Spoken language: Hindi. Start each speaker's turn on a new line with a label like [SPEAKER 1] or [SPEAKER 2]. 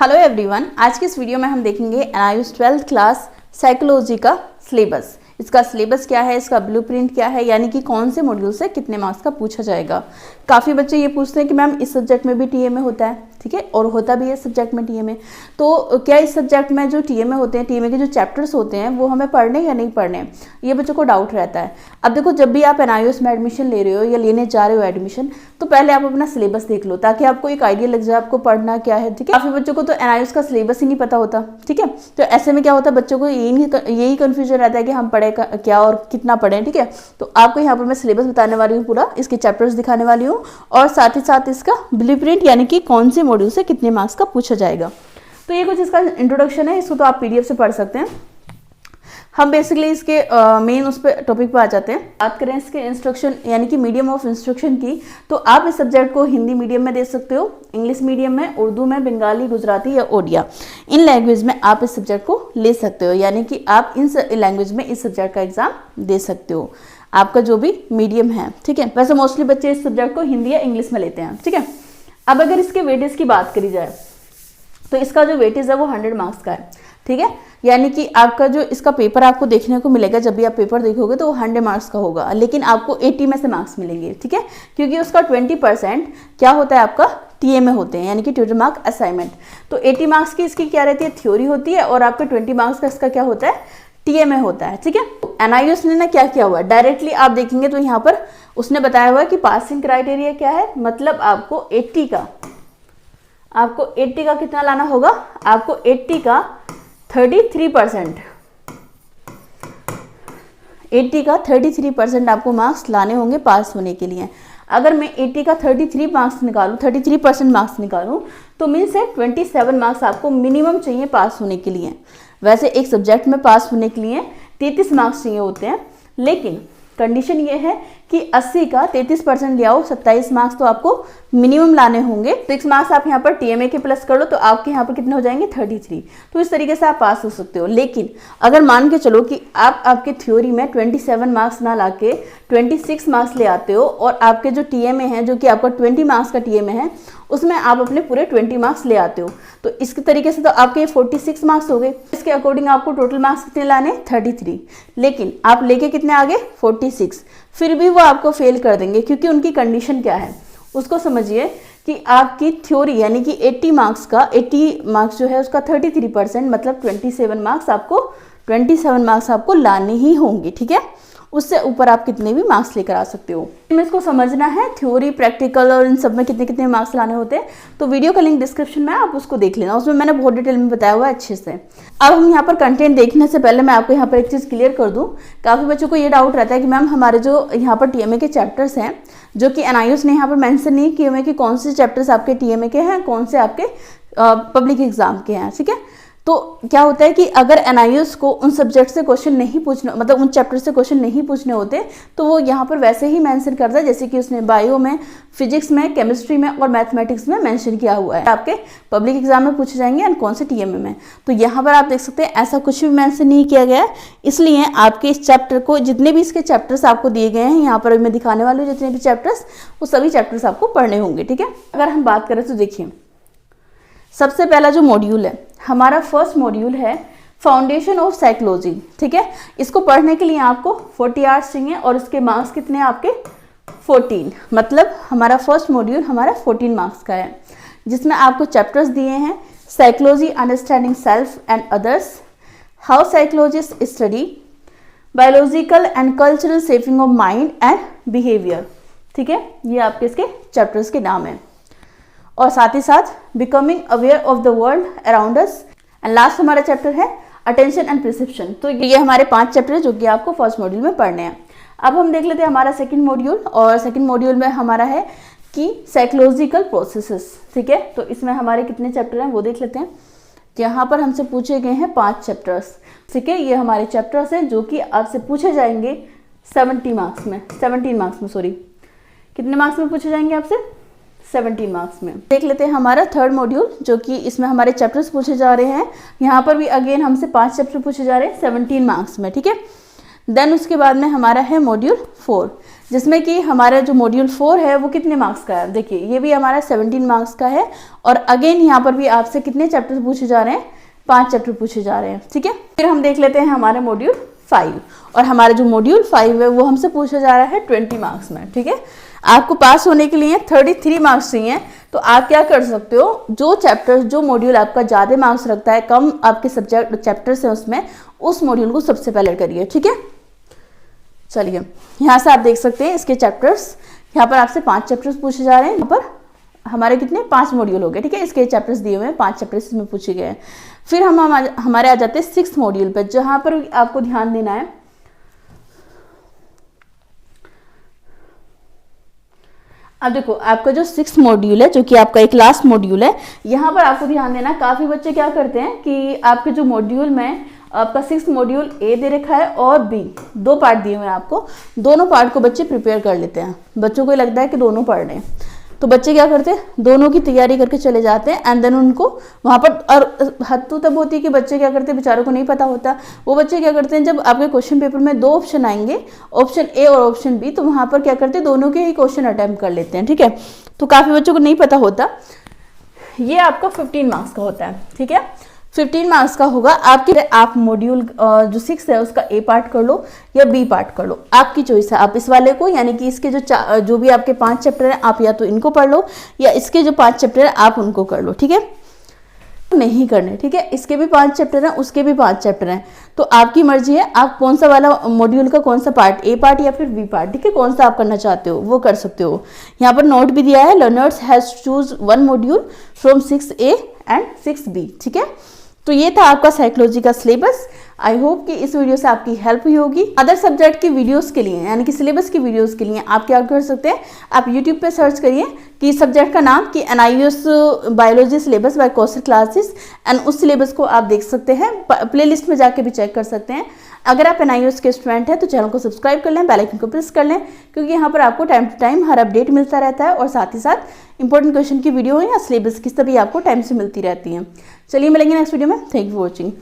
[SPEAKER 1] हेलो एवरीवन, आज की इस वीडियो में हम देखेंगे NIOS 12th क्लास साइकोलॉजी का सिलेबस। इसका सिलेबस क्या है, इसका ब्लूप्रिंट क्या है, यानी कि कौन से मॉड्यूल से कितने मार्क्स का पूछा जाएगा। काफ़ी बच्चे ये पूछते हैं कि मैम इस सब्जेक्ट में भी TMA होता है, ठीक है, और होता भी है सब्जेक्ट में TMA। तो क्या इस सब्जेक्ट में जो TMA होते हैं, TMA के जो चैप्टर्स होते हैं वो हमें पढ़ने या नहीं पढ़ने, ये बच्चों को डाउट रहता है। अब देखो, जब भी आप NIOS में एडमिशन ले रहे हो या लेने जा रहे हो एडमिशन, तो पहले आप अपना सिलेबस देख लो ताकि आपको एक आइडिया लग जाए आपको पढ़ना क्या है, ठीक है। काफ़ी बच्चों को तो NIOS का सिलेबस ही नहीं पता होता, ठीक है। तो ऐसे में क्या होता है, बच्चों को यही कन्फ्यूजन रहता है कि हम पढ़े क्या और कितना पढ़ें, ठीक है। तो आपको यहाँ पर मैं सिलेबस बताने वाली हूँ, पूरा इसके चैप्टर्स दिखाने वाली हूँ और साथ ही साथ इसका ब्लूप्रिंट यानी कि कौन से मॉड्यूल से कितने मार्क्स का पूछा जाएगा। तो ये कुछ इसका इंट्रोडक्शन है, इसको तो आप PDF से पढ़ सकते हैं। हम बेसिकली इसके मेन उस पर टॉपिक पर आ जाते हैं। बात करें इसके इंस्ट्रक्शन यानी कि मीडियम ऑफ इंस्ट्रक्शन की, तो आप इस सब्जेक्ट को हिंदी मीडियम में दे सकते हो, इंग्लिश मीडियम में, उर्दू में, बंगाली, गुजराती या ओडिया, इन लैंग्वेज में आप इस सब्जेक्ट को ले सकते हो। यानी कि आप इन लैंग्वेज में इस सब्जेक्ट का एग्जाम दे सकते हो, आपका जो भी मीडियम है, ठीक है। वैसे मोस्टली बच्चे इस सब्जेक्ट को हिंदी या इंग्लिश में लेते हैं, ठीक है। अब अगर इसके वेटेज की बात करी जाए तो इसका जो वेटेज है वो 100 मार्क्स का है, ठीक है। यानी कि आपका जो इसका पेपर आपको देखने को मिलेगा, जब भी आप पेपर देखोगे तो वो 100 मार्क्स का होगा, लेकिन आपको 80 में से मार्क्स मिलेंगे, ठीक है, क्योंकि उसका 20% क्या होता है, आपका TMA होते हैं, यानी कि ट्यूटर मार्क असाइनमेंट। तो 80 मार्क्स की इसकी क्या रहती है, थ्योरी होती है, और आपके 20 मार्क्स का इसका क्या होता है, TMA होता है, ठीक है। NIOS ने ना क्या किया हुआ है, डायरेक्टली आप देखेंगे तो यहाँ पर उसने बताया हुआ है कि पासिंग क्राइटेरिया क्या है, मतलब आपको 80 का कितना लाना होगा, आपको 80 का 33%, 80 का 33% आपको मार्क्स लाने होंगे पास होने के लिए। अगर मैं 80 का 33% मार्क्स निकालूं तो मीन से 27 मार्क्स आपको मिनिमम चाहिए पास होने के लिए। वैसे एक सब्जेक्ट में पास होने के लिए 33 मार्क्स चाहिए होते हैं, लेकिन कंडीशन ये है कि 80 का 33% ले आओ, 27 मार्क्स तो आपको मिनिमम लाने होंगे। 6 मार्क्स आप यहाँ पर TMA के प्लस कर लो तो आपके यहाँ पर कितने हो जाएंगे, 33। तो इस तरीके से आप पास हो सकते हो। लेकिन अगर मान के चलो कि आप आपके थ्योरी में 27 मार्क्स ना लाके 26 मार्क्स ले आते हो, और आपके जो TMA है, जो कि आपका 20 मार्क्स का TMA है, उसमें आप अपने पूरे 20 मार्क्स ले आते हो, तो इसके तरीके से तो आपके 46 मार्क्स हो गए। इसके अकॉर्डिंग आपको टोटल मार्क्स कितने लाने, 33, लेकिन आप लेके कितने आगे, 46। फिर भी वो आपको फेल कर देंगे, क्योंकि उनकी कंडीशन क्या है उसको समझिए कि आपकी थ्योरी यानी कि 80 मार्क्स जो है उसका 33%, मतलब 27 मार्क्स आपको लाने ही होंगे, ठीक है। उससे ऊपर आप कितने भी मार्क्स लेकर आ सकते हो। इसको समझना है, थ्योरी, प्रैक्टिकल और इन सब में कितने कितने मार्क्स लाने होते हैं, तो वीडियो का लिंक डिस्क्रिप्शन में, आप उसको देख लेना, उसमें मैंने बहुत डिटेल में बताया हुआ है अच्छे से। अब हम यहाँ पर कंटेंट देखने से पहले मैं आपको यहाँ पर एक चीज़ क्लियर कर दूँ। काफ़ी बच्चों को ये डाउट रहता है कि मैम हमारे जो यहाँ पर TMA के चैप्टर्स हैं, जो कि NIOS ने यहाँ पर मेंशन नहीं किए हुए कि कौन से चैप्टर्स आपके TMA के हैं, कौन से आपके पब्लिक एग्जाम के हैं, ठीक है। तो क्या होता है कि अगर NIOS को उन सब्जेक्ट से क्वेश्चन नहीं पूछना, मतलब उन चैप्टर से क्वेश्चन नहीं पूछने होते, तो वो यहाँ पर वैसे ही मेंशन करता है, जैसे कि उसने बायो में, फिजिक्स में, केमिस्ट्री में और मैथमेटिक्स में मेंशन किया हुआ है, आपके पब्लिक एग्जाम में पूछे जाएंगे और कौन से TMA में। तो यहाँ पर आप देख सकते हैं ऐसा कुछ भी मेंशन नहीं किया गया है, इसलिए आपके इस चैप्टर को, जितने भी इसके चैप्टर्स आपको दिए गए हैं यहाँ पर मैं दिखाने वाली हूँ, जितने भी चैप्टर्स, वो सभी चैप्टर्स आपको पढ़ने होंगे, ठीक है। अगर हम बात करें तो देखिए, सबसे पहला जो मॉड्यूल है हमारा, फर्स्ट मॉड्यूल है फाउंडेशन ऑफ साइकोलॉजी, ठीक है। इसको पढ़ने के लिए आपको 40 आवर्स चाहिए और इसके मार्क्स कितने हैं आपके, 14। मतलब हमारा फर्स्ट मॉड्यूल हमारा 14 मार्क्स का है, जिसमें आपको चैप्टर्स दिए हैं, psychology understanding self and others, how psychologist study, biological and cultural shaping of mind and behaviour, ठीक है। ये आपके इसके चैप्टर्स के नाम हैं। और साथ ही साथ becoming aware of the world around us, and last हमारा चैप्टर है अटेंशन एंड परसेप्शन। तो ये हमारे 5 चैप्टर है जो कि आपको फर्स्ट मॉड्यूल में पढ़ने हैं। अब हम देख लेते हैं हमारा सेकंड मॉड्यूल, और सेकंड मॉड्यूल में हमारा है कि साइकोलॉजिकल प्रोसेसेस, ठीक है। तो इसमें हमारे कितने चैप्टर हैं वो देख लेते हैं। यहाँ पर हमसे पूछे गए हैं 5 चैप्टर्स, ठीक है। ये हमारे चैप्टर्स हैं जो कि आपसे पूछे जाएंगे 17 मार्क्स में, सॉरी, कितने मार्क्स में पूछे जाएंगे आपसे, 17 मार्क्स में। देख लेते हैं हमारा थर्ड मॉड्यूल, जो कि इसमें हमारे चैप्टर्स पूछे जा रहे हैं। यहाँ पर भी अगेन हमसे 5 चैप्टर पूछे जा रहे हैं 17 मार्क्स में, ठीक है। देन उसके बाद में हमारा है मॉड्यूल 4, जिसमें कि हमारा जो मॉड्यूल 4 है वो कितने मार्क्स का है, देखिए ये भी हमारा 17 मार्क्स का है। और अगेन यहाँ पर भी आपसे कितने चैप्टर पूछे जा रहे हैं, 5 चैप्टर पूछे जा रहे हैं, ठीक है। फिर हम देख लेते हैं हमारे मॉड्यूल 5, और हमारा जो मॉड्यूल 5 है वो हमसे पूछा जा रहा है 20 मार्क्स में, ठीक है। आपको पास होने के लिए 33 मार्क्स चाहिए, तो आप क्या कर सकते हो, जो चैप्टर जो मॉड्यूल आपका ज़्यादा मार्क्स रखता है, कम आपके सब्जेक्ट चैप्टर्स हैं उसमें, उस मॉड्यूल को सबसे पहले करिए, ठीक है। चलिए यहाँ से आप देख सकते हैं इसके चैप्टर्स, यहाँ पर आपसे 5 चैप्टर्स पूछे जा रहे हैं। यहाँ पर हमारे कितने 5 मॉड्यूल हो गए, ठीक है। इसके चैप्टर्स दिए हुए हैं, 5 चैप्टर्स इसमें पूछे गए हैं। फिर हमारे आ जाते हैं 6th मॉड्यूल पर, जहाँ पर आपको ध्यान देना है। अब देखो आपका जो 6th मॉड्यूल है, जो कि आपका एक लास्ट मॉड्यूल है, यहाँ पर आपको ध्यान देना। काफ़ी बच्चे क्या करते हैं कि आपके जो मॉड्यूल में आपका 6th मॉड्यूल ए दे रखा है और बी, 2 पार्ट दिए हुए हैं आपको, दोनों पार्ट को बच्चे प्रिपेयर कर लेते हैं। बच्चों को लगता है कि दोनों पढ़ रहे हैं, तो बच्चे क्या करते हैं, दोनों की तैयारी करके चले जाते हैं। एंड देन उनको वहाँ पर, और हद तो तब होती है कि बच्चे क्या करते हैं, बेचारों को नहीं पता होता, वो बच्चे क्या करते हैं, जब आपके क्वेश्चन पेपर में 2 ऑप्शन आएंगे, ऑप्शन ए और ऑप्शन बी, तो वहाँ पर क्या करते हैं, दोनों के ही क्वेश्चन अटैम्प्ट कर लेते हैं, ठीक है। तो काफ़ी बच्चों को नहीं पता होता। ये आपका 15 मार्क्स का होता है, ठीक है। 15 मार्क्स का होगा। आप मॉड्यूल जो 6 है उसका ए पार्ट कर लो या बी पार्ट कर लो, आपकी चॉइस है। आप इस वाले को, यानी कि इसके जो भी आपके 5 चैप्टर हैं, आप या तो इनको पढ़ लो या इसके जो 5 चैप्टर हैं आप उनको कर लो, ठीक है। नहीं करने, ठीक है। इसके भी 5 चैप्टर हैं, उसके भी 5 चैप्टर हैं, तो आपकी मर्जी है आप कौन सा वाला मॉड्यूल का कौन सा पार्ट, ए पार्ट या फिर बी पार्ट, ठीक है, कौन सा आप करना चाहते हो वो कर सकते हो। यहाँ पर नोट भी दिया है, learners has choose 1 module from 6A and 6B, ठीक है। तो ये था आपका साइकोलॉजी का सिलेबस। आई होप कि इस वीडियो से आपकी हेल्प हुई होगी। अदर सब्जेक्ट की वीडियोस के लिए, यानी कि सिलेबस की वीडियोस के लिए आप क्या कर सकते हैं, आप यूट्यूब पे सर्च करिए कि सब्जेक्ट का नाम कि NIOS biology syllabus by Kaushal classes, and उस सिलेबस को आप देख सकते हैं। प्लेलिस्ट में जाके भी चेक कर सकते हैं। अगर आप NIOS के स्टूडेंट हैं तो चैनल को सब्सक्राइब कर लें, बेल आइकन को प्रेस कर लें, क्योंकि यहाँ पर आपको टाइम टू टाइम हर अपडेट मिलता रहता है, और साथ ही साथ इंपॉर्टेंट क्वेश्चन की वीडियो या सिलेबस की सभी आपको टाइम से मिलती रहती हैं। चलिए मिलेंगे नेक्स्ट वीडियो में। Thank you for watching.